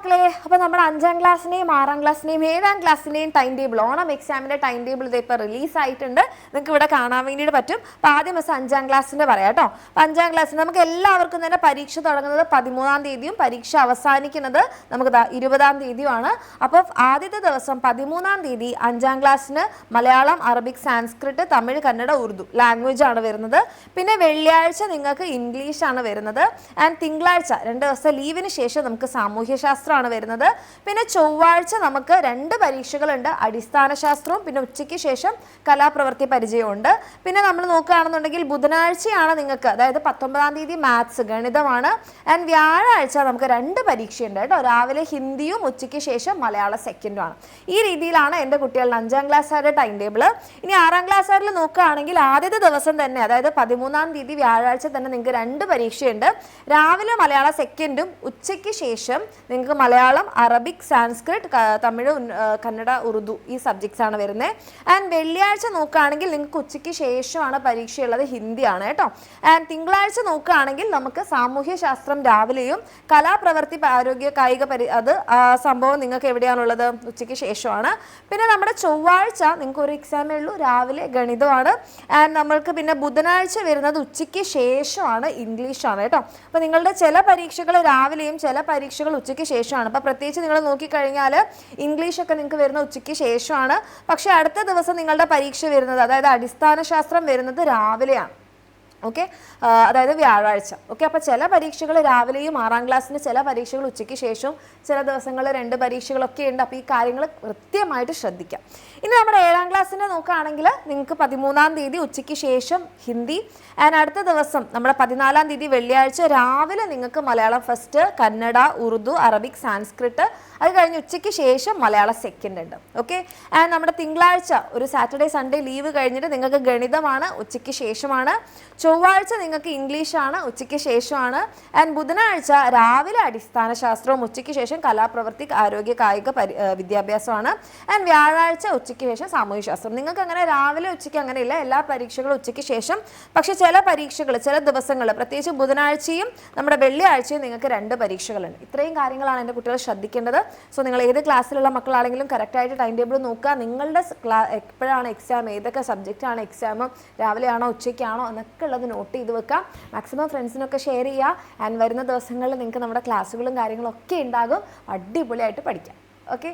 മക്കളെ, അപ്പോൾ നമ്മുടെ 5ാം ക്ലാസ്സിനെയും 6ാം ക്ലാസ്സിനെയും 7ാം ക്ലാസ്സിനെയും ടൈം ടേബിൾ, ഓണം എക്സാമിൻ്റെ ടൈം ടേബിൾ ഇതിപ്പോൾ റിലീസായിട്ടുണ്ട്. നിങ്ങൾക്ക് ഇവിടെ കാണാൻ വേണ്ടിയിട്ട് പറ്റും. അപ്പോൾ ആദ്യം ദിവസം 5ാം ക്ലാസ്സിൻ്റെ പറയാം കേട്ടോ. അപ്പോൾ 5ാം ക്ലാസ്സിന് നമുക്ക് എല്ലാവർക്കും തന്നെ പരീക്ഷ തുടങ്ങുന്നത് 13ാം തീയതിയും പരീക്ഷ അവസാനിക്കുന്നത് നമുക്ക് 20ാം തീയതിയുമാണ്. അപ്പോൾ ആദ്യത്തെ ദിവസം 13ാം തീയതി 5ാം ക്ലാസ്സിന് മലയാളം, അറബിക്, സാൻസ്ക്രിറ്റ്, തമിഴ്, കന്നഡ, ഉറുദു ലാംഗ്വേജ് ആണ് വരുന്നത്. പിന്നെ വെള്ളിയാഴ്ച നിങ്ങൾക്ക് ഇംഗ്ലീഷാണ് വരുന്നത്. ആൻഡ് തിങ്കളാഴ്ച 2 ദിവസം ലീവിന് ശേഷം നമുക്ക് സാമൂഹ്യശാസ്ത്രമാണ് വരുന്നത്. പിന്നെ ചൊവ്വാഴ്ച നമുക്ക് 2 പരീക്ഷകളുണ്ട്, അടിസ്ഥാന ശാസ്ത്രവും പിന്നെ ഉച്ചയ്ക്ക് ശേഷം കലാപ്രവൃത്തി പരിചയമുണ്ട്. പിന്നെ നമ്മൾ നോക്കുകയാണെന്നുണ്ടെങ്കിൽ ബുധനാഴ്ചയാണ് നിങ്ങൾക്ക്, അതായത് 19ാം തീയതി മാത്സ് ഗണിതമാണ്. ആൻഡ് വ്യാഴാഴ്ച നമുക്ക് 2 പരീക്ഷയുണ്ട് കേട്ടോ, രാവിലെ ഹിന്ദിയും ഉച്ചയ്ക്ക് ശേഷം മലയാള സെക്കൻഡുമാണ്. ഈ രീതിയിലാണ് എൻ്റെ കുട്ടികളുടെ 5ാം ക്ലാസ്സുകാരുടെ ടൈം ടേബിൾ. ഇനി 6ാം ക്ലാസ്സുകാരിൽ നോക്കുകയാണെങ്കിൽ ആദ്യത്തെ ദിവസം തന്നെ, അതായത് 13ാം തീയതി വ്യാഴാഴ്ച തന്നെ നിങ്ങൾക്ക് 2 പരീക്ഷയുണ്ട്. രാവിലെ മലയാള സെക്കൻഡും ഉച്ചയ്ക്ക് ശേഷം നിങ്ങൾക്ക് മലയാളം, അറബിക്, സാൻസ്ക്രിറ്റ്, തമിഴ്, കന്നഡ, ഉറുദു ഈ സബ്ജക്ട്സ് ആണ് വരുന്നത്. ആൻഡ് വെള്ളിയാഴ്ച നോക്കുകയാണെങ്കിൽ നിങ്ങൾക്ക് ഉച്ചയ്ക്ക് ശേഷമാണ് പരീക്ഷയുള്ളത്, ഹിന്ദിയാണ് കേട്ടോ. ആൻഡ് തിങ്കളാഴ്ച നോക്കുകയാണെങ്കിൽ നമുക്ക് സാമൂഹ്യ ശാസ്ത്രം രാവിലെയും കലാപ്രവൃത്തി, ആരോഗ്യ, കായിക അത് സംഭവം നിങ്ങൾക്ക് എവിടെയാണുള്ളത്, ഉച്ചയ്ക്ക് ശേഷമാണ്. പിന്നെ നമ്മുടെ ചൊവ്വാഴ്ച നിങ്ങൾക്ക് ഒരു എക്സാമേ ഉള്ളൂ, രാവിലെ ഗണിതമാണ്. ആൻഡ് നമ്മൾക്ക് പിന്നെ ബുധനാഴ്ച വരുന്നത് ഉച്ചയ്ക്ക് ശേഷമാണ്, ഇംഗ്ലീഷാണ് കേട്ടോ. അപ്പോൾ നിങ്ങളുടെ ചില പരീക്ഷകൾ രാവിലെയും ചില പരീക്ഷകൾ ഉച്ചയ്ക്ക് ശേഷമാണ്. അപ്പോൾ പ്രത്യേകിച്ച് നിങ്ങൾ നോക്കിക്കഴിഞ്ഞാൽ ഇംഗ്ലീഷൊക്കെ നിങ്ങൾക്ക് വരുന്ന ഉച്ചയ്ക്ക് ശേഷമാണ്. പക്ഷേ അടുത്ത ദിവസം നിങ്ങളുടെ പരീക്ഷ വരുന്നത്, അതായത് അടിസ്ഥാന ശാസ്ത്രം വരുന്നത് രാവിലെയാണ്. ഓക്കെ, അതായത് വ്യാഴാഴ്ച. ഓക്കെ, അപ്പോൾ ചില പരീക്ഷകൾ രാവിലെയും 6ാം ക്ലാസ്സിന് ചില പരീക്ഷകൾ ഉച്ചയ്ക്ക് ശേഷവും ചില ദിവസങ്ങളിൽ 2 പരീക്ഷകളൊക്കെ ഉണ്ട്. അപ്പോൾ ഈ കാര്യങ്ങൾ കൃത്യമായിട്ട് ശ്രദ്ധിക്കാം. ഇനി നമ്മുടെ 7ാം ക്ലാസ്സിനെ നോക്കുകയാണെങ്കിൽ നിങ്ങൾക്ക് 13ാം തീയതി ഉച്ചയ്ക്ക് ശേഷം ഹിന്ദി. ആൻഡ് അടുത്ത ദിവസം നമ്മുടെ 14ാം തീയതി വെള്ളിയാഴ്ച രാവിലെ നിങ്ങൾക്ക് മലയാളം ഫസ്റ്റ്, കന്നഡ, ഉറുദു, അറബിക്, സാൻസ്ക്രിറ്റ്, അത് കഴിഞ്ഞ് ഉച്ചയ്ക്ക് ശേഷം മലയാള സെക്കൻഡ് ഉണ്ട്. ഓക്കെ, ആൻഡ് നമ്മുടെ തിങ്കളാഴ്ച ഒരു സാറ്റർഡേ സൺഡേ ലീവ് കഴിഞ്ഞിട്ട് നിങ്ങൾക്ക് ഗണിതമാണ്, ഉച്ചയ്ക്ക് ശേഷമാണ്. ചൊവ്വാഴ്ച നിങ്ങൾക്ക് ഇംഗ്ലീഷാണ്, ഉച്ചയ്ക്ക് ശേഷമാണ്. ആൻഡ് ബുധനാഴ്ച രാവിലെ അടിസ്ഥാന ശാസ്ത്രവും ഉച്ചയ്ക്ക് ശേഷം കലാപ്രവൃത്തി, ആരോഗ്യ, കായിക വിദ്യാഭ്യാസമാണ്. ആൻഡ് വ്യാഴാഴ്ച ഉച്ചയ്ക്ക് ശേഷം സാമൂഹ്യ ശാസ്ത്രം. നിങ്ങൾക്ക് അങ്ങനെ രാവിലെ ഉച്ചയ്ക്ക് അങ്ങനെയില്ല, എല്ലാ പരീക്ഷകളും ഉച്ചയ്ക്ക് ശേഷം. പക്ഷേ ചില പരീക്ഷകൾ ചില ദിവസങ്ങൾ, പ്രത്യേകിച്ച് ബുധനാഴ്ചയും നമ്മുടെ വെള്ളിയാഴ്ചയും നിങ്ങൾക്ക് 2 പരീക്ഷകളുണ്ട്. ഇത്രയും കാര്യങ്ങളാണ് എൻ്റെ കുട്ടികൾ ശ്രദ്ധിക്കേണ്ടത്. സോ നിങ്ങൾ ഏത് ക്ലാസ്സിലുള്ള മക്കളാണെങ്കിലും കറക്റ്റായിട്ട് ടൈം ടേബിൾ നോക്കുക. നിങ്ങളുടെ എപ്പോഴാണ് എക്സാം, ഏതൊക്കെ സബ്ജക്റ്റാണ് എക്സാം, രാവിലെയാണോ ഉച്ചയ്ക്കാണോ എന്നൊക്കെ ഉള്ളത് നോട്ട് ചെയ്ത് വെക്കുക. മാക്സിമം ഫ്രണ്ട്സിനൊക്കെ ഷെയർ ചെയ്യുക. ആൻഡ് വരുന്ന ദിവസങ്ങളിൽ നിങ്ങൾക്ക് നമ്മുടെ ക്ലാസ്സുകളും കാര്യങ്ങളും ഒക്കെ ഉണ്ടാകും. അടിപൊളിയായിട്ട് പഠിക്കാം. ഓക്കെ.